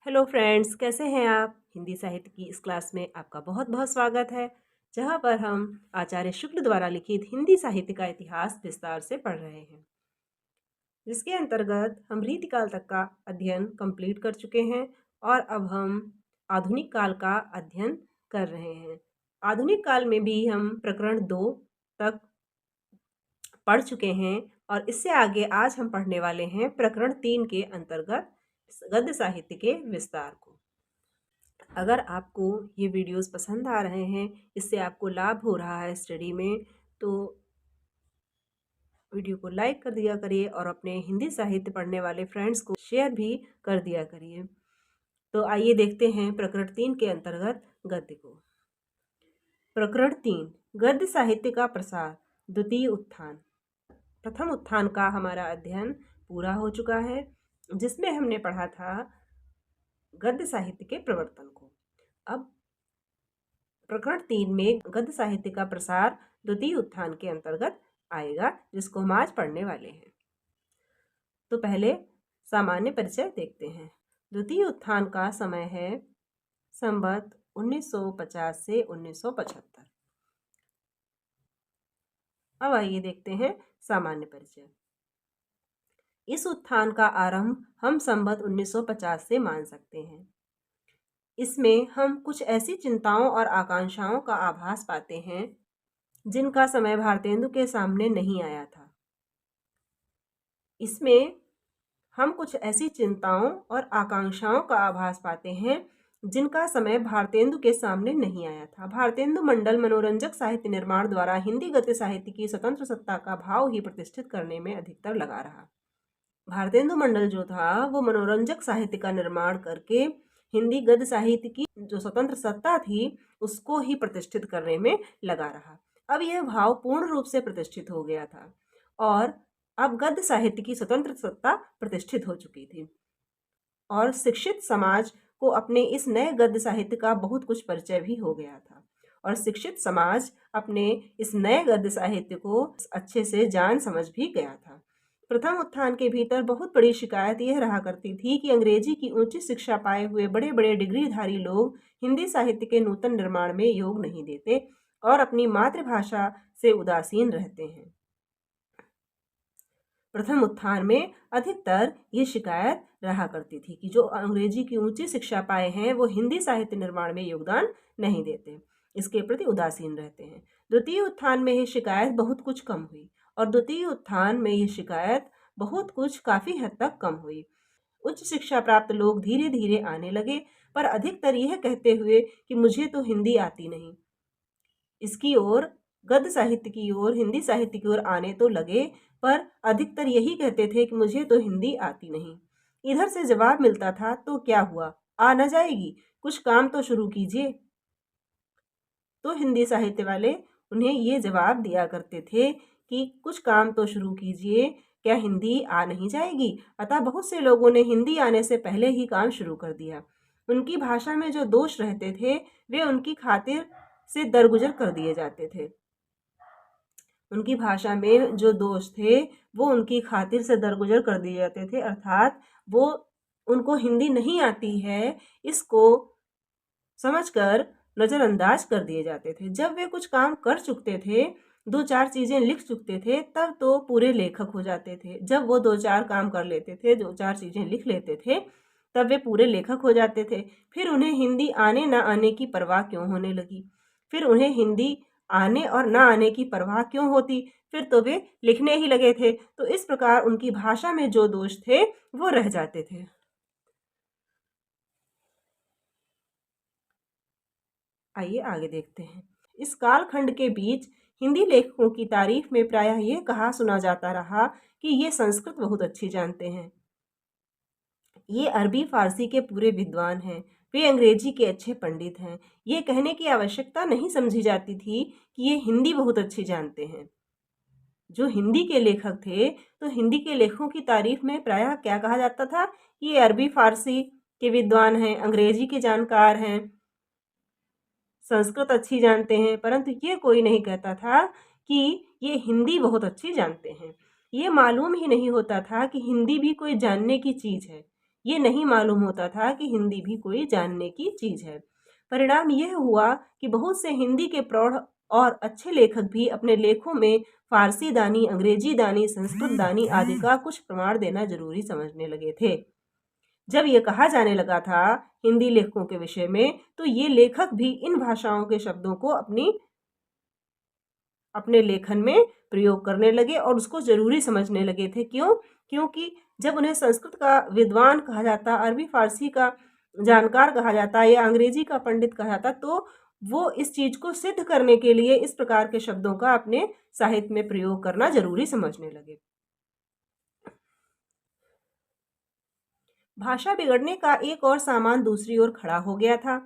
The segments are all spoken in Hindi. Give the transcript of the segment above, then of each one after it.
हेलो फ्रेंड्स, कैसे हैं आप। हिंदी साहित्य की इस क्लास में आपका बहुत बहुत स्वागत है, जहां पर हम आचार्य शुक्ल द्वारा लिखित हिंदी साहित्य का इतिहास विस्तार से पढ़ रहे हैं, जिसके अंतर्गत हम रीतिकाल तक का अध्ययन कंप्लीट कर चुके हैं और अब हम आधुनिक काल का अध्ययन कर रहे हैं। आधुनिक काल में भी हम प्रकरण 2 तक पढ़ चुके हैं और इससे आगे आज हम पढ़ने वाले हैं प्रकरण 3 के अंतर्गत गद्य साहित्य के विस्तार को। अगर आपको ये वीडियोस पसंद आ रहे हैं, इससे आपको लाभ हो रहा है स्टडी में, तो वीडियो को लाइक कर दिया करिए और अपने हिंदी साहित्य पढ़ने वाले फ्रेंड्स को शेयर भी कर दिया करिए। तो आइए देखते हैं प्रकरण 3 के अंतर्गत गद्य को। प्रकरण 3, गद्य साहित्य का प्रसार, द्वितीय उत्थान। प्रथम उत्थान का हमारा अध्ययन पूरा हो चुका है, जिसमें हमने पढ़ा था गद्य साहित्य के प्रवर्तन को। अब प्रकरण 3 में गद्य साहित्य का प्रसार द्वितीय उत्थान के अंतर्गत आएगा, जिसको हम आज पढ़ने वाले हैं। तो पहले सामान्य परिचय देखते हैं। द्वितीय उत्थान का समय है संवत 1950 से 1975। अब आइए देखते हैं सामान्य परिचय। इस उत्थान का आरंभ हम संवत 1950 से मान सकते हैं। इसमें हम कुछ ऐसी चिंताओं और आकांक्षाओं का आभास पाते हैं जिनका समय भारतेंदु के सामने नहीं आया था। इसमें हम कुछ ऐसी चिंताओं और आकांक्षाओं का आभास पाते हैं जिनका समय भारतेंदु के सामने नहीं आया था। भारतेंदु मंडल मनोरंजक साहित्य निर्माण द्वारा हिंदी गद्य साहित्य की स्वतंत्र सत्ता का भाव ही प्रतिष्ठित करने में अधिकतर लगा रहा। भारतेंदु मंडल जो था, वो मनोरंजक साहित्य का निर्माण करके हिंदी गद्य साहित्य की जो स्वतंत्र सत्ता थी, उसको ही प्रतिष्ठित करने में लगा रहा। अब यह भाव पूर्ण रूप से प्रतिष्ठित हो गया था और अब गद्य साहित्य की स्वतंत्र सत्ता प्रतिष्ठित हो चुकी थी और शिक्षित समाज को अपने इस नए गद्य साहित्य का बहुत कुछ परिचय भी हो गया था और शिक्षित समाज अपने इस नए गद्य साहित्य को अच्छे से जान समझ भी गया था। प्रथम उत्थान के भीतर बहुत बड़ी शिकायत यह रहा करती थी कि अंग्रेजी की ऊंची शिक्षा पाए हुए बड़े बड़े डिग्रीधारी लोग हिंदी साहित्य के नूतन निर्माण में योग नहीं देते और अपनी मातृभाषा से उदासीन रहते हैं। प्रथम उत्थान में अधिकतर ये शिकायत रहा करती थी कि जो अंग्रेजी की ऊंची शिक्षा पाए हैं वो हिंदी साहित्य निर्माण में योगदान नहीं देते, इसके प्रति उदासीन रहते हैं। द्वितीय उत्थान में ये शिकायत बहुत कुछ कम हुई और द्वितीय उत्थान में ये शिकायत बहुत कुछ काफ़ी हद तक कम हुई। उच्च शिक्षा प्राप्त लोग धीरे धीरे आने लगे, पर अधिकतर यह कहते हुए कि मुझे तो हिंदी आती नहीं। इसकी ओर गद्य साहित्य की ओर, हिंदी साहित्य की ओर आने तो लगे, पर अधिकतर यही कहते थे कि मुझे तो हिंदी आती नहीं। इधर से जवाब मिलता था, तो क्या हुआ, आ न जाएगी, कुछ काम तो शुरू कीजिए। तो हिंदी साहित्य वाले उन्हें ये जवाब दिया करते थे कि कुछ काम तो शुरू कीजिए, क्या हिंदी आ नहीं जाएगी। अतः बहुत से लोगों ने हिंदी आने से पहले ही काम शुरू कर दिया। उनकी भाषा में जो दोष रहते थे, वे उनकी खातिर से दरगुजर कर दिए जाते थे। उनकी भाषा में जो दोष थे, वो उनकी खातिर से दरगुजर कर दिए जाते थे, अर्थात वो उनको हिंदी नहीं आती है, इसको समझकर नज़रअंदाज कर दिए जाते थे। जब वे कुछ काम कर चुकते थे, 2-4 चीज़ें लिख चुकते थे, तब तो पूरे लेखक हो जाते थे। जब वो 2-4 काम कर लेते थे, 2-4 चीज़ें लिख लेते थे, तब वे पूरे लेखक हो जाते थे। फिर उन्हें हिंदी आने ना आने की परवाह क्यों होने लगी? फिर उन्हें हिंदी आने और ना आने की परवाह क्यों होती? फिर तो वे लिखने ही लगे थे। तो इस प्रकार उनकी भाषा में जो दोष थे, वो रह जाते थे। आइए आगे देखते हैं। इस कालखंड के बीच हिंदी लेखकों की तारीफ में प्रायः ये कहा सुना जाता रहा कि ये संस्कृत बहुत अच्छी जानते हैं, ये अरबी फारसी के पूरे विद्वान हैं, वे अंग्रेजी के अच्छे पंडित हैं। ये कहने की आवश्यकता नहीं समझी जाती थी कि ये हिंदी बहुत अच्छी जानते हैं। जो हिंदी के लेखक थे, तो हिंदी के लेखकों की तारीफ में प्रायः क्या कहा जाता था कि ये अरबी फारसी के विद्वान हैं, अंग्रेजी के जानकार हैं, संस्कृत अच्छी जानते हैं, परंतु ये कोई नहीं कहता था कि ये हिंदी बहुत अच्छी जानते हैं। ये मालूम ही नहीं होता था कि हिंदी भी कोई जानने की चीज़ है। ये नहीं मालूम होता था कि हिंदी भी कोई जानने की चीज़ है। परिणाम यह हुआ कि बहुत से हिंदी के प्रौढ़ और अच्छे लेखक भी अपने लेखों में फारसी दानी, अंग्रेजी दानी, संस्कृत दानी आदि का कुछ प्रमाण देना जरूरी समझने लगे थे। जब ये कहा जाने लगा था हिंदी लेखकों के विषय में, तो ये लेखक भी इन भाषाओं के शब्दों को अपने लेखन में प्रयोग करने लगे और उसको जरूरी समझने लगे थे। क्यों? क्योंकि जब उन्हें संस्कृत का विद्वान कहा जाता, अरबी फारसी का जानकार कहा जाता या अंग्रेजी का पंडित कहा जाता, तो वो इस चीज को सिद्ध करने के लिए इस प्रकार के शब्दों का अपने साहित्य में प्रयोग करना जरूरी समझने लगे। भाषा बिगड़ने का एक और सामान दूसरी ओर खड़ा हो गया था।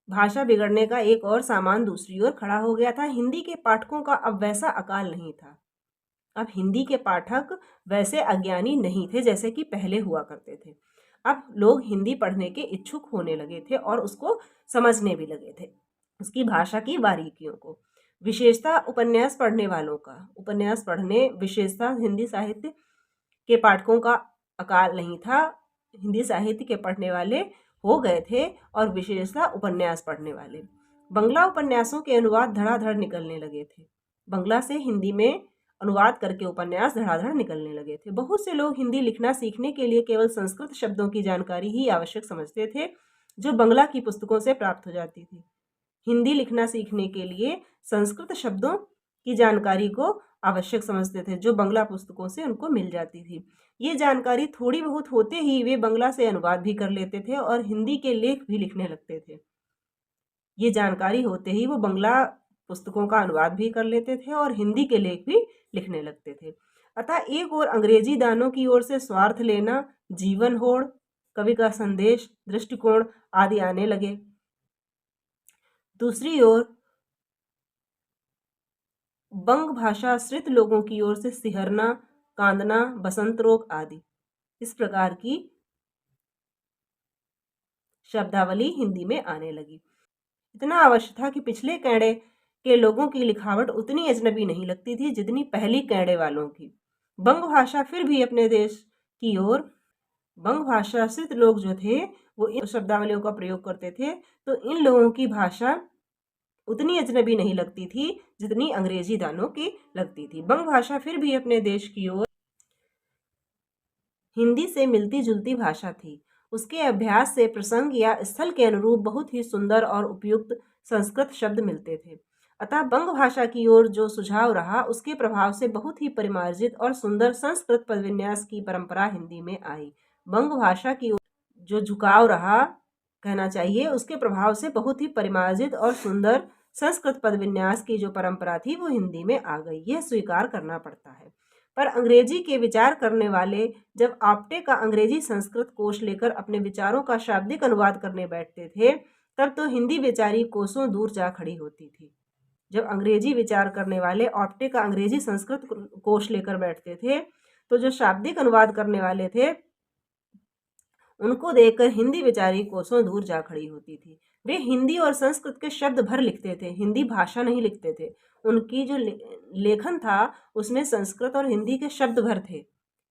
भाषा बिगड़ने का एक और सामान दूसरी ओर खड़ा हो गया था। हिंदी के पाठकों का अब वैसा अकाल नहीं था। अब हिंदी के पाठक वैसे अज्ञानी नहीं थे जैसे कि पहले हुआ करते थे। अब लोग हिंदी पढ़ने के इच्छुक होने लगे थे और उसको समझने भी लगे थे, उसकी भाषा की बारीकियों को। विशेषता उपन्यास पढ़ने वालों का, उपन्यास पढ़ने विशेषता हिंदी साहित्य के पाठकों का अकाल नहीं था। हिंदी साहित्य के पढ़ने वाले हो गए थे और विशेषता उपन्यास पढ़ने वाले। बंगला उपन्यासों के अनुवाद धड़ाधड़ निकलने लगे थे। बंगला से हिंदी में अनुवाद करके उपन्यास धड़ाधड़ निकलने लगे थे। बहुत से लोग हिंदी लिखना सीखने के लिए केवल संस्कृत शब्दों की जानकारी ही आवश्यक समझते थे, जो बंगला की पुस्तकों से प्राप्त हो जाती थी। हिंदी लिखना सीखने के लिए संस्कृत शब्दों की जानकारी को आवश्यक समझते थे, जो बंगला पुस्तकों से उनको मिल जाती थी। ये जानकारी थोड़ी बहुत होते ही वे बंगला से अनुवाद भी कर लेते थे और हिंदी के लेख भी लिखने लगते थे। ये जानकारी होते ही वो बंगला पुस्तकों का अनुवाद भी कर लेते थे और हिंदी के लेख भी लिखने लगते थे। अतः एक ओर अंग्रेजी दानों की ओर से स्वार्थ लेना, जीवन होड़, कवि का संदेश, दृष्टिकोण आदि आने लगे। दूसरी ओर बंग भाषाश्रित लोगों की ओर से सिहरना, कांदना, बसंत रोग आदि इस प्रकार की शब्दावली हिंदी में आने लगी। इतना अवश्य था कि पिछले कैड़े के लोगों की लिखावट उतनी अजनबी नहीं लगती थी जितनी पहली कैड़े वालों की। बंग भाषा फिर भी अपने देश की ओर, बंग भाषाश्रित लोग जो थे वो इन शब्दावलियों का प्रयोग करते थे, तो इन लोगों की भाषा उतनी अजनबी नहीं लगती थी जितनी अंग्रेजी दानों की लगती थी। बंग भाषा फिर भी अपने देश की ओर हिंदी से मिलती जुलती भाषा थी। उसके अभ्यास से प्रसंग या स्थल के अनुरूप बहुत ही सुंदर और उपयुक्त संस्कृत शब्द मिलते थे। अतः बंग भाषा की ओर जो सुझाव रहा, उसके प्रभाव से बहुत ही परिमार्जित और सुंदर संस्कृत पदविन्यास की परंपरा हिंदी में आई। बंग भाषा की ओर जो झुकाव रहा, कहना चाहिए, उसके प्रभाव से बहुत ही परिमार्जित और सुंदर संस्कृत पदविन्यास की जो परंपरा थी वो हिंदी में आ गई। यह स्वीकार करना पड़ता है। पर अंग्रेजी के विचार करने वाले जब आपटे का अंग्रेजी संस्कृत कोश लेकर अपने विचारों का शाब्दिक अनुवाद करने बैठते थे, तब तो हिंदी बेचारी कोसों दूर जा खड़ी होती थी। जब अंग्रेजी विचार करने वाले आपटे का अंग्रेजी संस्कृत कोश लेकर बैठते थे, तो जो शाब्दिक अनुवाद करने वाले थे उनको देखकर हिंदी बेचारी कोसों दूर जा खड़ी होती थी। वे हिंदी और संस्कृत के शब्द भर लिखते थे, हिंदी भाषा नहीं लिखते थे। उनकी जो लेखन था उसमें संस्कृत और हिंदी के शब्द भर थे,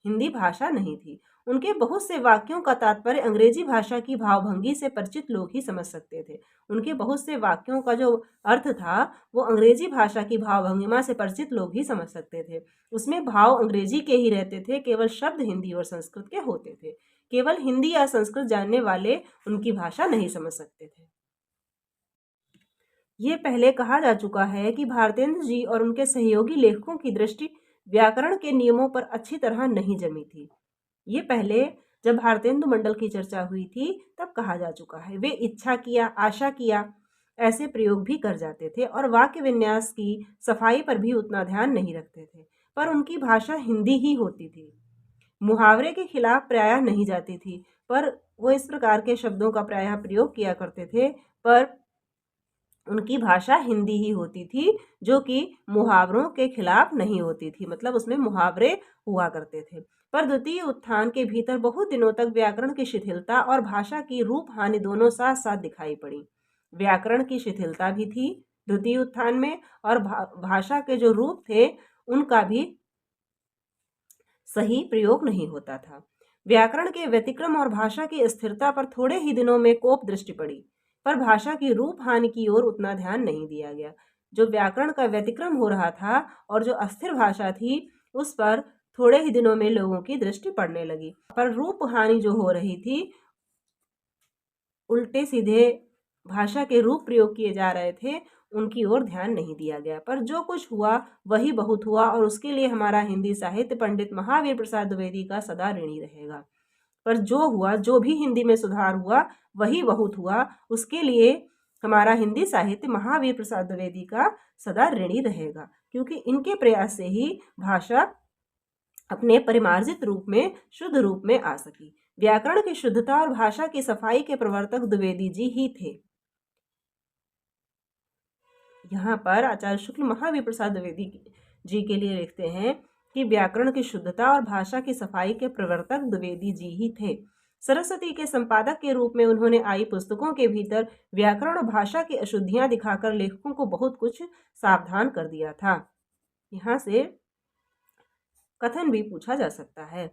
हिंदी भाषा नहीं थी। उनके बहुत से वाक्यों का तात्पर्य अंग्रेजी भाषा की भावभंगी से परिचित लोग ही समझ सकते थे। उनके बहुत से वाक्यों का जो अर्थ था वो अंग्रेजी भाषा की भावभंगिमा से परिचित लोग ही समझ सकते थे। उसमें भाव अंग्रेजी के ही रहते थे, केवल शब्द हिंदी और संस्कृत के होते थे। केवल हिंदी या संस्कृत जानने वाले उनकी भाषा नहीं समझ सकते थे। ये पहले कहा जा चुका है कि भारतेंद्र जी और उनके सहयोगी लेखकों की दृष्टि व्याकरण के नियमों पर अच्छी तरह नहीं जमी थी। ये पहले जब भारतेंदु मंडल की चर्चा हुई थी तब कहा जा चुका है। वे इच्छा किया, आशा किया ऐसे प्रयोग भी कर जाते थे और वाक्य विन्यास की सफाई पर भी उतना ध्यान नहीं रखते थे, पर उनकी भाषा हिंदी ही होती थी। मुहावरे के खिलाफ प्रायः नहीं जाती थी, पर वो इस प्रकार के शब्दों का प्रायः प्रयोग किया करते थे, पर उनकी भाषा हिंदी ही होती थी, जो कि मुहावरों के खिलाफ नहीं होती थी। मतलब उसमें मुहावरे हुआ करते थे। पर द्वितीय उत्थान के भीतर बहुत दिनों तक व्याकरण की शिथिलता और भाषा की रूप हानि दोनों साथ साथ दिखाई पड़ी। व्याकरण की शिथिलता भी थी द्वितीय उत्थान में, और भाषा के जो रूप थे उनका भी सही प्रयोग नहीं होता था। व्याकरण के व्यतिक्रम और भाषा की स्थिरता पर थोड़े ही दिनों में कोप दृष्टि पड़ी, पर भाषा की रूप हानि की ओर उतना ध्यान नहीं दिया गया। जो व्याकरण का व्यतिक्रम हो रहा था और जो अस्थिर भाषा थी, उस पर थोड़े ही दिनों में लोगों की दृष्टि पड़ने लगी, पर रूप हानि जो हो रही थी, उल्टे सीधे भाषा के रूप प्रयोग किए जा रहे थे, उनकी ओर ध्यान नहीं दिया गया। पर जो कुछ हुआ वही बहुत हुआ, और उसके लिए हमारा हिंदी साहित्य पंडित महावीर प्रसाद द्विवेदी का सदा ऋणी रहेगा। पर जो हुआ, जो भी हिंदी में सुधार हुआ, वही बहुत हुआ, उसके लिए हमारा हिंदी साहित्य महावीर प्रसाद द्विवेदी का सदा ऋणी रहेगा, क्योंकि इनके प्रयास से ही भाषा अपने परिमार्जित रूप में, शुद्ध रूप में आ सकी। व्याकरण की शुद्धता और भाषा की सफाई के प्रवर्तक द्विवेदी जी ही थे। यहाँ पर आचार्य शुक्ल महावीर प्रसाद द्विवेदी जी के लिए लिखते हैं कि व्याकरण की शुद्धता और भाषा की सफाई के प्रवर्तक द्विवेदी जी ही थे। सरस्वती के संपादक के रूप में उन्होंने आई पुस्तकों के भीतर व्याकरण और भाषा की अशुद्धियां दिखाकर लेखकों को बहुत कुछ सावधान कर दिया था। यहाँ से कथन भी पूछा जा सकता है।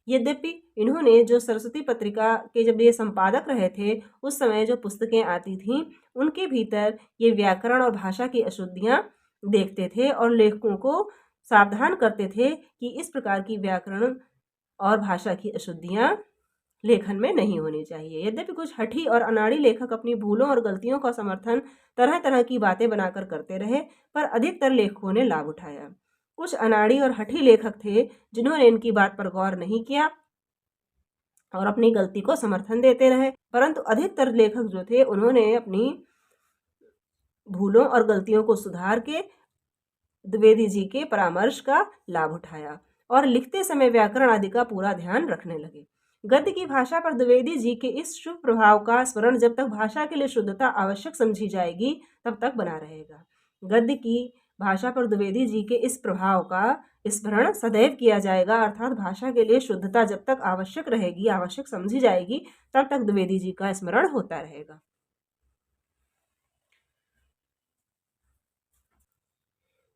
यद्यपि इन्होंने जो सरस्वती पत्रिका के जब ये संपादक रहे थे, उस समय जो पुस्तकें आती थीं, उनके भीतर ये व्याकरण और भाषा की अशुद्धियां देखते थे और लेखकों को सावधान करते थे कि इस प्रकार की व्याकरण और भाषा की अशुद्धियां लेखन में नहीं होनी चाहिए। यद्यपि कुछ हठी और अनाड़ी लेखक अपनी भूलों और गलतियों का समर्थन तरह तरह की बातें बनाकर करते रहे, पर अधिकतर लेखकों ने लाभ उठाया। कुछ अनाड़ी और हठी लेखक थे जिन्होंने इनकी बात पर गौर नहीं किया और अपनी गलती को समर्थन देते रहे, परंतु अधिकतर लेखक जो थे, उन्होंने अपनी भूलों और गलतियों को सुधार के द्विवेदी जी के परामर्श का लाभ उठाया और लिखते समय व्याकरण आदि का पूरा ध्यान रखने लगे। गद्य की भाषा पर द्विवेदी जी के इस शुभ प्रभाव का स्मरण जब तक भाषा के लिए शुद्धता आवश्यक समझी जाएगी, तब तक बना रहेगा। गद्य की भाषा पर द्विवेदी जी के इस प्रभाव का स्मरण सदैव किया जाएगा, अर्थात भाषा के लिए शुद्धता जब तक आवश्यक रहेगी, आवश्यक समझी जाएगी, तब तक द्विवेदी जी का स्मरण होता रहेगा।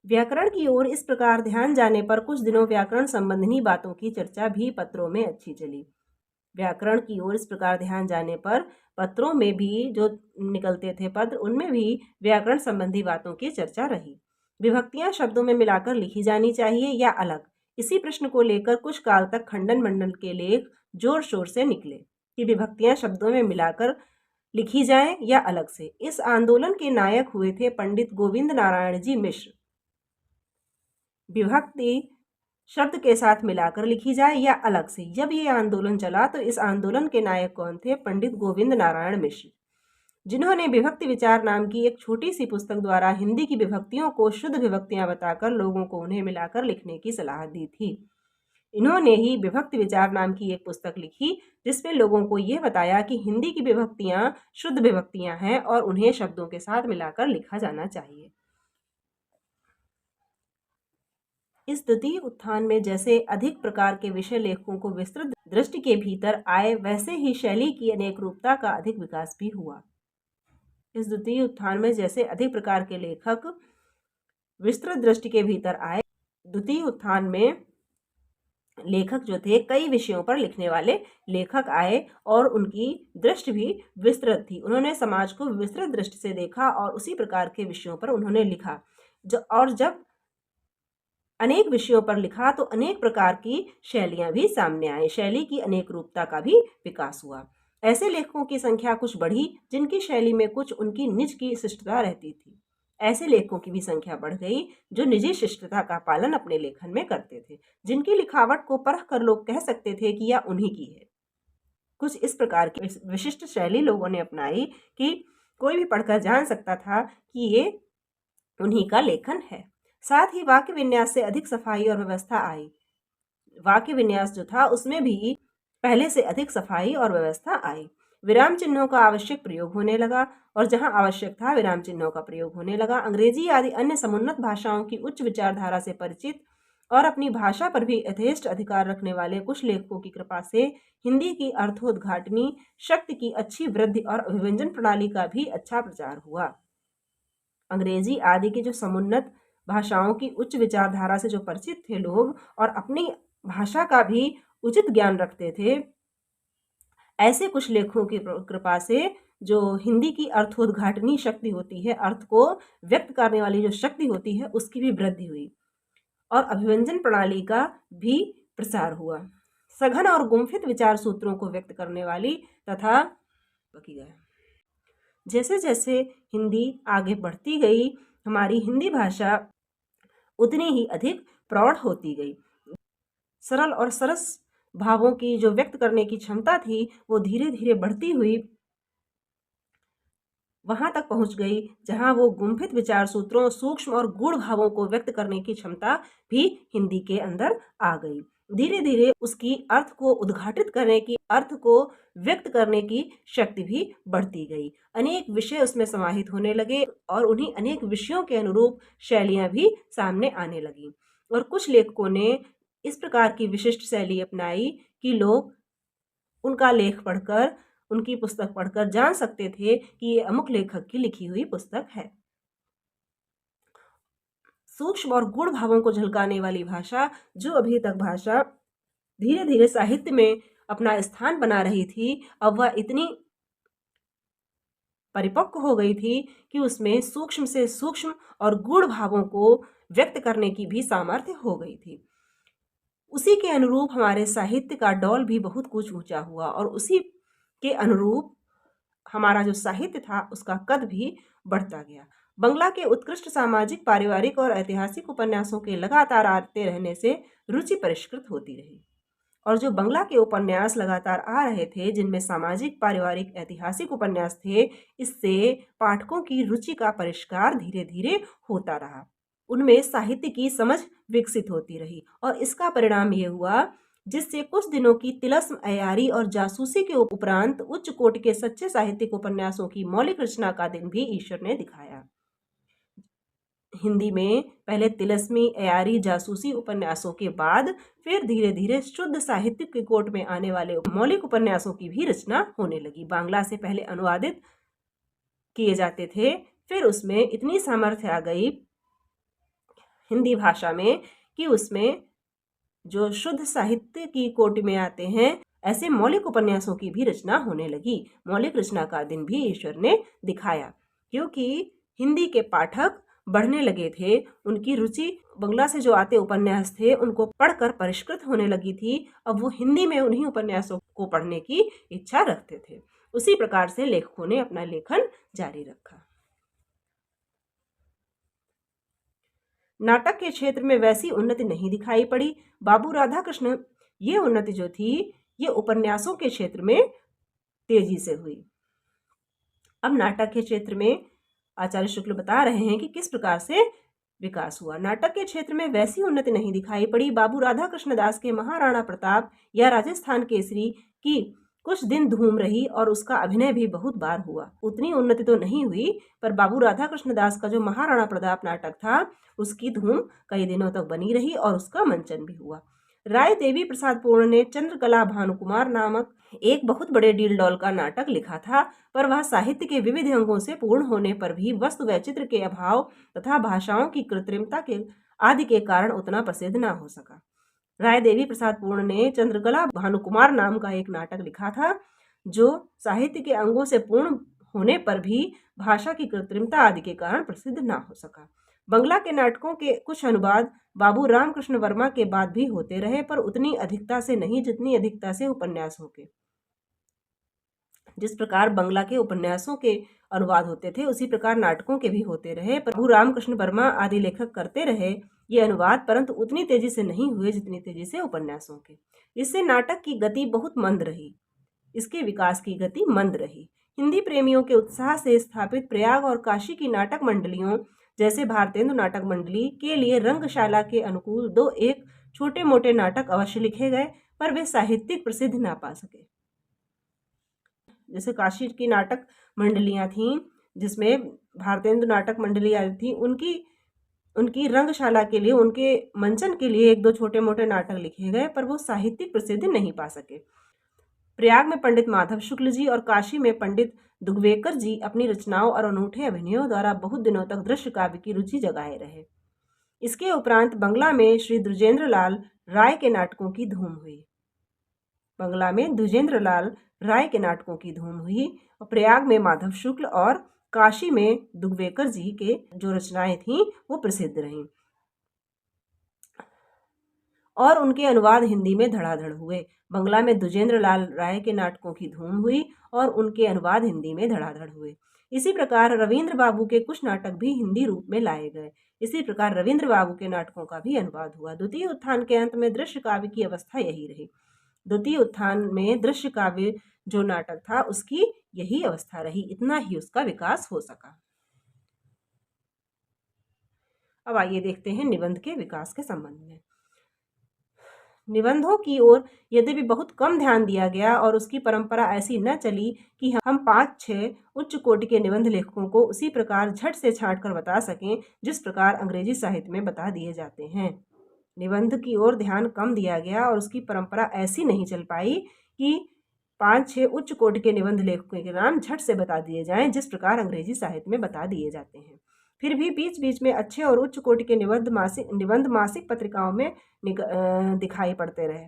व्याकरण की ओर इस प्रकार ध्यान जाने पर कुछ दिनों व्याकरण संबंधी बातों की चर्चा भी पत्रों में अच्छी चली। व्याकरण की ओर इस प्रकार ध्यान जाने पर पत्रों में भी जो निकलते थे पत्र, उनमें भी व्याकरण संबंधी बातों की चर्चा रही। विभक्तियां शब्दों में मिलाकर लिखी जानी चाहिए या अलग, इसी प्रश्न को लेकर कुछ काल तक खंडन मंडल के लेख जोर शोर से निकले कि विभक्तियां शब्दों में मिलाकर लिखी जाएं या अलग से। इस आंदोलन के नायक हुए थे पंडित गोविंद नारायण जी मिश्र। विभक्ति शब्द के साथ मिलाकर लिखी जाए या अलग से, जब ये आंदोलन चला तो इस आंदोलन के नायक कौन थे? पंडित गोविंद नारायण मिश्र, जिन्होंने विभक्ति विचार नाम की एक छोटी सी पुस्तक द्वारा हिंदी की विभक्तियों को शुद्ध विभक्तियां बताकर लोगों को उन्हें मिलाकर लिखने की सलाह दी थी। इन्होंने ही विभक्ति विचार नाम की एक पुस्तक लिखी, जिसमें लोगों को यह बताया कि हिंदी की विभक्तियां शुद्ध विभक्तियां हैं और उन्हें शब्दों के साथ मिलाकर लिखा जाना चाहिए। इस द्वितीय उत्थान में जैसे अधिक प्रकार के विषय लेखकों को विस्तृत दृष्टि के भीतर आए, वैसे ही शैली की अनेक रूपता का अधिक विकास भी हुआ। इस द्वितीय उत्थान में जैसे अधिक प्रकार के लेखक विस्तृत दृष्टि के भीतर आए, द्वितीय उत्थान में लेखक जो थे, कई विषयों पर लिखने वाले लेखक आए और उनकी दृष्टि भी विस्तृत थी। उन्होंने समाज को विस्तृत दृष्टि से देखा और उसी प्रकार के विषयों पर उन्होंने लिखा। जब अनेक विषयों पर लिखा तो अनेक प्रकार की शैलियां भी सामने आई, शैली की अनेक रूपता का भी विकास हुआ। ऐसे लेखकों की संख्या कुछ बढ़ी जिनकी शैली में कुछ उनकी निज की शिष्टता रहती थी। ऐसे लेखकों की भी संख्या बढ़ गई जो निजी शिष्टता का पालन अपने लेखन में करते थे, जिनकी लिखावट को परख कर लोग कह सकते थे कि यह उन्हीं की है। कुछ इस प्रकार की विशिष्ट शैली लोगों ने अपनाई कि कोई भी पढ़कर जान सकता था कि ये उन्हीं का लेखन है। साथ ही वाक्य विन्यास से अधिक सफाई और व्यवस्था आई। वाक्य विन्यास जो था, उसमें भी पहले से अधिक सफाई और व्यवस्था आई। विराम चिन्हों का आवश्यक प्रयोग होने लगा और जहां आवश्यक था विराम चिन्हों का प्रयोग होने लगा। अंग्रेजी आदि अन्य समुन्नत भाषाओं की उच्च विचारधारा से परिचित और अपनी भाषा पर भी यथेष्ट अधिकार रखने वाले कुछ लेखकों की कृपा से हिंदी की अर्थोद्घाटनी शक्ति की अच्छी वृद्धि और अभिव्यंजन प्रणाली का भी अच्छा प्रचार हुआ। अंग्रेजी आदि की जो समुन्नत भाषाओं की उच्च विचारधारा से जो परिचित थे लोग, और अपनी भाषा का भी उचित ज्ञान रखते थे, ऐसे कुछ लेखकों की कृपा से जो हिंदी की अर्थोद्घाटनी शक्ति होती है, अर्थ को व्यक्त करने वाली जो शक्ति होती है, उसकी भी वृद्धि हुई और अभिव्यंजन प्रणाली का भी प्रसार हुआ। सघन और गुम्फित विचार सूत्रों को व्यक्त करने वाली तथा जैसे जैसे हिंदी आगे बढ़ती गई, हमारी हिंदी भाषा उतनी ही अधिक प्रौढ़ होती गई। सरल और सरस भावों की जो व्यक्त करने की क्षमता थी, वो धीरे धीरे बढ़ती हुई वहां तक पहुंच गई जहां वो गुम्फित विचार सूत्रों, सूक्ष्म और गूढ़ भावों को व्यक्त करने की क्षमता भी हिंदी के अंदर आ गई। धीरे धीरे उसकी अर्थ को उद्घाटित करने की, अर्थ को व्यक्त करने की शक्ति भी बढ़ती गई। अनेक विषय उसमें समाहित होने लगे और उन्हीं अनेक विषयों के अनुरूप शैलियां भी सामने आने लगी। और कुछ लेखकों ने इस प्रकार की विशिष्ट शैली अपनाई कि लोग उनका लेख पढ़कर, उनकी पुस्तक पढ़कर जान सकते थे कि ये अमुक लेखक की लिखी हुई पुस्तक है। सूक्ष्म और गूढ़ भावों को झलकाने वाली भाषा, जो अभी तक भाषा धीरे धीरे साहित्य में अपना स्थान बना रही थी, अब वह इतनी परिपक्व हो गई थी कि उसमें सूक्ष्म से सूक्ष्म और गूढ़ भावों को व्यक्त करने की भी सामर्थ्य हो गई थी। उसी के अनुरूप हमारे साहित्य का डौल भी बहुत कुछ ऊंचा हुआ और उसी के अनुरूप हमारा जो साहित्य था उसका कद भी बढ़ता गया। बंगला के उत्कृष्ट सामाजिक, पारिवारिक और ऐतिहासिक उपन्यासों के लगातार आते रहने से रुचि परिष्कृत होती रही और जो बंगला के उपन्यास लगातार आ रहे थे, जिनमें सामाजिक, पारिवारिक, ऐतिहासिक उपन्यास थे, इससे पाठकों की रुचि का परिष्कार धीरे धीरे होता रहा। उनमें साहित्य की समझ विकसित होती रही और इसका परिणाम ये हुआ जिससे कुछ दिनों की तिलस्म, अयारी और जासूसी के उपरांत उच्च कोटि के सच्चे साहित्यिक उपन्यासों की मौलिक रचना का दिन भी ईश्वर ने दिखाया। हिंदी में पहले तिलस्मी, अयारी, जासूसी उपन्यासों के बाद फिर धीरे धीरे शुद्ध साहित्यिक के कोट में आने वाले मौलिक उपन्यासों की भी रचना होने लगी। बांग्ला से पहले अनुवादित किए जाते थे, फिर उसमें इतनी सामर्थ्य आ गई हिंदी भाषा में कि उसमें जो शुद्ध साहित्य की कोटि में आते हैं, ऐसे मौलिक उपन्यासों की भी रचना होने लगी। मौलिक रचना का दिन भी ईश्वर ने दिखाया, क्योंकि हिंदी के पाठक बढ़ने लगे थे, उनकी रुचि बंगला से जो आते उपन्यास थे उनको पढ़कर परिष्कृत होने लगी थी। अब वो हिंदी में उन्हीं उपन्यासों को पढ़ने की इच्छा रखते थे। उसी प्रकार से लेखकों ने अपना लेखन जारी रखा। नाटक के क्षेत्र में वैसी उन्नति नहीं दिखाई पड़ी। बाबू राधाकृष्ण, ये उन्नति जो थी ये उपन्यासों के क्षेत्र में तेजी से हुई। अब नाटक के क्षेत्र में आचार्य शुक्ल बता रहे हैं कि किस प्रकार से विकास हुआ। नाटक के क्षेत्र में वैसी उन्नति नहीं दिखाई पड़ी। बाबू राधाकृष्ण दास के महाराणा प्रताप या राजस्थान केसरी की कुछ दिन धूम रही और उसका अभिनय भी बहुत बार हुआ। उतनी उन्नति तो नहीं हुई, पर बाबू राधाकृष्ण दास का जो महाराणा प्रताप नाटक था उसकी धूम कई दिनों तक बनी रही और उसका मंचन भी हुआ। राय देवी प्रसाद पूर्ण ने चंद्रकला भानुकुमार नामक एक बहुत बड़े डील डॉल का नाटक लिखा था, पर वह साहित्य के विविध अंगों से पूर्ण होने पर भी वस्तु वैचित्र के अभाव तथा भाषाओं की कृत्रिमता के आदि के कारण उतना प्रसिद्ध न हो सका। राय देवी प्रसाद पूर्ण ने चंद्रकला भानुकुमार नाम का एक नाटक लिखा था, जो साहित्य के अंगों से पूर्ण होने पर भी भाषा की कृत्रिमता आदि के कारण प्रसिद्ध न हो सका। बंगला के नाटकों के कुछ अनुवाद बाबू रामकृष्ण वर्मा के बाद भी होते रहे, पर उतनी अधिकता से नहीं जितनी अधिकता से उपन्यासों के। जिस प्रकार बंगला के उपन्यासों के अनुवाद होते थे, उसी प्रकार नाटकों के भी होते रहे। प्रभु रामकृष्ण वर्मा आदि लेखक करते रहे ये अनुवाद, परंतु उतनी तेजी से नहीं हुए जितनी तेजी से उपन्यासों के। इससे नाटक की गति बहुत मंद रही, इसके विकास की गति मंद रही। हिंदी प्रेमियों के उत्साह से स्थापित प्रयाग और काशी की नाटक मंडलियों जैसे भारतेंदु नाटक मंडली के लिए रंगशाला के अनुकूल दो एक छोटे मोटे नाटक अवश्य लिखे गए, पर वे साहित्यिक प्रसिद्ध ना पा सके। जैसे काशी की नाटक मंडलियां थीं, जिसमें भारतेंदु नाटक मंडली आई थी, उनकी रंगशाला के लिए, उनके मंचन के लिए एक दो छोटे मोटे नाटक लिखे गए, पर वो साहित्यिक प्रसिद्धि नहीं पा सके। प्रयाग में पंडित माधव शुक्ल जी और काशी में पंडित दुग्वेकर जी अपनी रचनाओं और अनूठे अभिनयों द्वारा बहुत दिनों तक दृश्य काव्य की रुचि जगाए रहे। इसके उपरांत बंगला में श्री द्विजेंद्र लाल राय के नाटकों की धूम हुई। बंगला में द्विजेंद्र लाल राय के नाटकों की धूम हुई और प्रयाग में माधव शुक्ल और काशी में दुग्वेकर जी के जो रचनाएं थीं वो प्रसिद्ध रहीं और उनके अनुवाद हिंदी में धड़ाधड़ हुए। बंगला में द्विजेंद्र लाल राय के नाटकों की धूम हुई और उनके अनुवाद हिंदी में धड़ाधड़ हुए। इसी प्रकार रविंद्र बाबू के कुछ नाटक भी हिंदी रूप में लाए गए। इसी प्रकार रविंद्र बाबू के नाटकों का भी अनुवाद हुआ। द्वितीय उत्थान के अंत में दृश्य काव्य की अवस्था यही रही। द्वितीय उत्थान में दृश्य काव्य जो नाटक था उसकी यही अवस्था रही, इतना ही उसका विकास हो सका। अब आइए देखते हैं निबंध के विकास के संबंध में। निबंधों की ओर यद्यपि बहुत कम ध्यान दिया गया और उसकी परंपरा ऐसी न चली कि हम 5-6 उच्च कोटि के निबंध लेखकों को उसी प्रकार झट से छांट कर बता सकें जिस प्रकार अंग्रेजी साहित्य में बता दिए जाते हैं। निबंध की ओर ध्यान कम दिया गया और उसकी परंपरा ऐसी नहीं चल पाई कि 5-6 उच्च कोटि के निबंध लेखकों के नाम झट से बता दिए जाएं जिस प्रकार अंग्रेजी साहित्य में बता दिए जाते हैं। फिर भी बीच बीच में अच्छे और उच्च कोटि के निबंध मासिक पत्रिकाओं में दिखाई पड़ते रहे।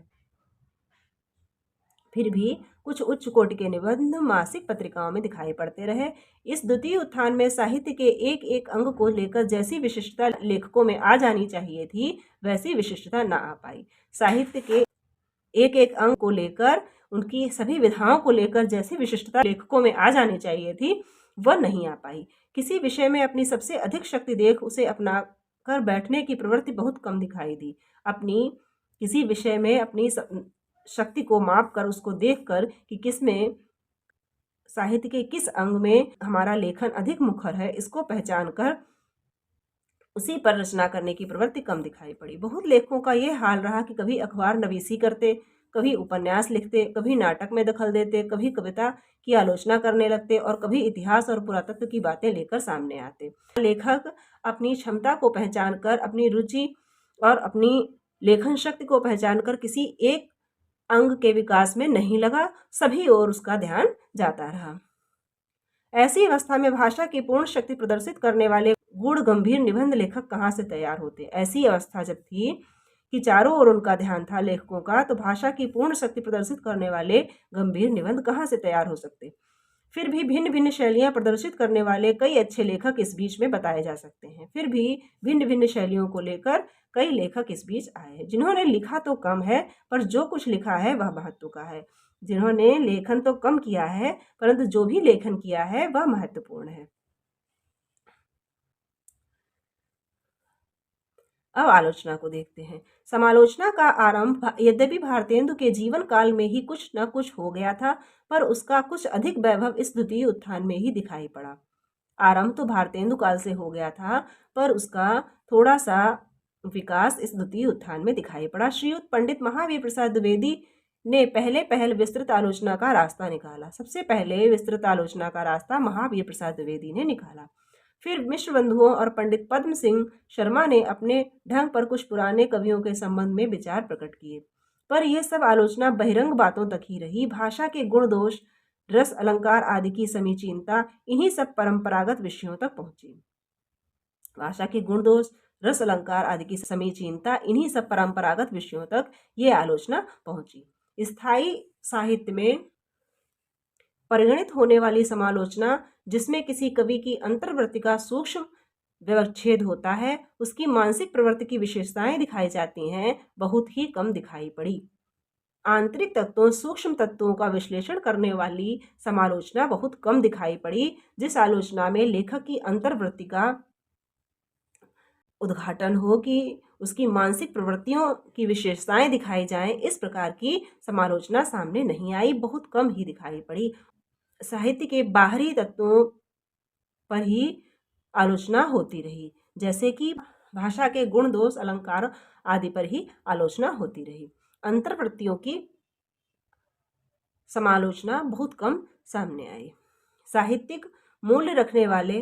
फिर भी कुछ उच्च कोटि के निबंध मासिक पत्रिकाओं में दिखाई पड़ते रहे। इस द्वितीय उत्थान में साहित्य के एक एक अंग को लेकर जैसी विशिष्टता लेखकों में आ जानी चाहिए थी वैसी विशिष्टता न आ पाई। साहित्य के एक एक अंग को लेकर उनकी सभी विधाओं को लेकर जैसी विशिष्टता लेखकों में आ जानी चाहिए थी वह नहीं आ पाई। किसी विषय में अपनी सबसे अधिक शक्ति देख उसे अपना कर बैठने की प्रवृत्ति बहुत कम दिखाई दी। किसी विषय में अपनी शक्ति को माप कर उसको देखकर कि किस में साहित्य के किस अंग में हमारा लेखन अधिक मुखर है इसको पहचान कर उसी पर रचना करने की प्रवृत्ति कम दिखाई पड़ी। बहुत लेखकों का ये हाल रहा कि कभी अखबार नवीसी करते, कभी उपन्यास लिखते, कभी नाटक में दखल देते, कभी कविता की आलोचना करने लगते और कभी इतिहास और पुरातत्व की बातें लेकर सामने आते। लेखक अपनी क्षमता को पहचान कर, अपनी रुचि और अपनी लेखन शक्ति को पहचान कर किसी एक अंग के विकास में नहीं लगा, सभी ओर उसका ध्यान जाता रहा। ऐसी अवस्था में भाषा की पूर्ण शक्ति प्रदर्शित करने वाले गूढ़ गंभीर निबंध लेखक कहाँ से तैयार होते। ऐसी अवस्था जब थी कि चारों ओर उनका ध्यान था लेखकों का, तो भाषा की पूर्ण शक्ति प्रदर्शित करने वाले गंभीर निबंध कहाँ से तैयार हो सकते। फिर भी भिन्न भिन्न शैलियां प्रदर्शित करने वाले कई अच्छे लेखक इस बीच में बताए जा सकते हैं। फिर भी भिन्न भिन्न शैलियों को लेकर कई लेखक इस बीच आए हैं जिन्होंने लिखा तो कम है पर जो कुछ लिखा है वह महत्व का है। जिन्होंने लेखन तो कम किया है परंतु जो भी लेखन किया है वह महत्वपूर्ण है। अब आलोचना को देखते हैं। समालोचना का आरंभ यद्यपि भारतेंदु के जीवन काल में ही कुछ न कुछ हो गया था पर उसका कुछ अधिक वैभव इस द्वितीय उत्थान में ही दिखाई पड़ा। आरंभ तो भारतेंदु काल से हो गया था पर उसका थोड़ा सा विकास इस द्वितीय उत्थान में दिखाई पड़ा। श्रीयुत पंडित महावीर प्रसाद द्विवेदी ने पहल विस्तृत आलोचना का रास्ता निकाला। सबसे पहले विस्तृत आलोचना का रास्ता महावीर प्रसाद द्विवेदी ने निकाला। फिर मिश्र बंधुओं और पंडित पद्म सिंह शर्मा ने अपने ढंग पर कुछ पुराने कवियों के संबंध में विचार प्रकट किए, पर यह सब आलोचना बहिरंग बातों तक ही रही। भाषा के गुण दोष, रस अलंकार आदि की समीचीनता इन्हीं सब परंपरागत विषयों तक पहुंची। भाषा के गुण दोष, रस अलंकार आदि की समीचीनता इन्हीं सब परंपरागत विषयों तक ये आलोचना पहुंची। स्थायी साहित्य में परिगणित होने वाली समालोचना जिसमें किसी कवि की अंतर्वृत्ति का सूक्ष्म व्यवच्छेद होता है, उसकी मानसिक प्रवृत्ति की विशेषताएं दिखाई जाती हैं, बहुत ही कम दिखाई पड़ी। आंतरिक तत्वों, सूक्ष्म तत्वों का विश्लेषण करने वाली समालोचना बहुत कम दिखाई पड़ी। जिस आलोचना में लेखक की अंतर्वृत्ति का उद्घाटन हो कि उसकी मानसिक प्रवृत्तियों की विशेषताएं दिखाई जाएं, इस प्रकार की समालोचना सामने नहीं आई, बहुत कम ही दिखाई पड़ी। साहित्य के बाहरी तत्वों पर ही आलोचना होती रही, जैसे कि भाषा के गुण दोष, अलंकार आदि पर ही आलोचना होती रही। अंतर्वृत्तियों की समालोचना बहुत कम सामने आई। साहित्यिक मूल्य रखने वाले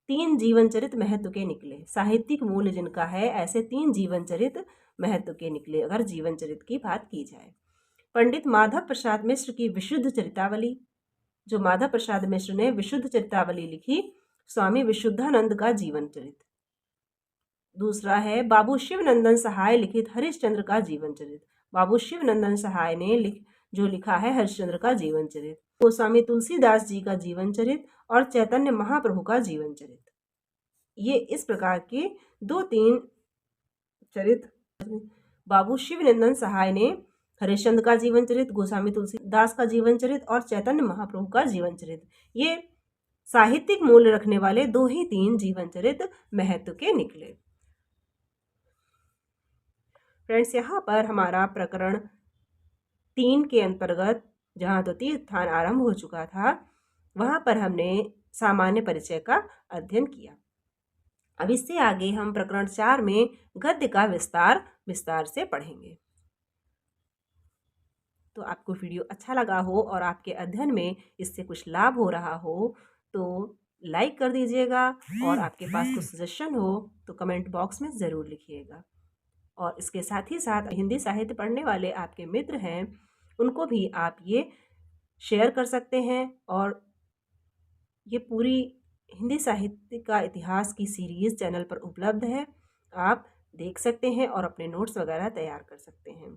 3 जीवन चरित महत्व के निकले। साहित्यिक मूल्य जिनका है ऐसे 3 जीवन चरित महत्व के निकले अगर जीवन चरित की बात की जाए। पंडित माधव प्रसाद मिश्र की विशुद्ध चरितावली, जो माधव प्रसाद मिश्र ने विशुद्ध चरितावली लिखी, स्वामी विशुद्धानंद का जीवन चरित। दूसरा है बाबू शिवनंदन सहाय लिखित हरिश्चंद्र का जीवन चरित। बाबू शिवनंदन सहाय ने जो लिखा है हरिश्चंद्र का जीवन चरित, गोस्वामी तुलसीदास जी का जीवन चरित और चैतन्य महाप्रभु का जीवन चरित। ये इस प्रकार के 2-3 चरित बाबू शिवनंदन सहाय ने हरिश्चंद्र का जीवन चरित, गोस्वामी तुलसीदास का जीवन चरित और चैतन्य महाप्रभु का जीवन चरित, ये साहित्यिक मूल्य रखने वाले 2 ही 3 जीवन चरित महत्व के निकले। फ्रेंड्स, यहाँ पर हमारा प्रकरण 3 के अंतर्गत जहाँ द्वितीय स्थान आरंभ हो चुका था, वहाँ पर हमने सामान्य परिचय का अध्ययन किया। अब इससे आगे हम प्रकरण 4 में गद्य का विस्तार से पढ़ेंगे। तो आपको वीडियो अच्छा लगा हो और आपके अध्ययन में इससे कुछ लाभ हो रहा हो तो लाइक कर दीजिएगा, और आपके पास कुछ सजेशन हो तो कमेंट बॉक्स में ज़रूर लिखिएगा। और इसके साथ ही साथ हिंदी साहित्य पढ़ने वाले आपके मित्र हैं, उनको भी आप ये शेयर कर सकते हैं। और ये पूरी हिंदी साहित्य का इतिहास की सीरीज़ चैनल पर उपलब्ध है, आप देख सकते हैं और अपने नोट्स वगैरह तैयार कर सकते हैं।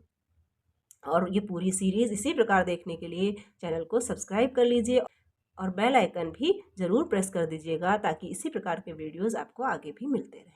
और ये पूरी सीरीज़ इसी प्रकार देखने के लिए चैनल को सब्सक्राइब कर लीजिए और बेल आइकन भी ज़रूर प्रेस कर दीजिएगा, ताकि इसी प्रकार के वीडियोज़ आपको आगे भी मिलते रहें।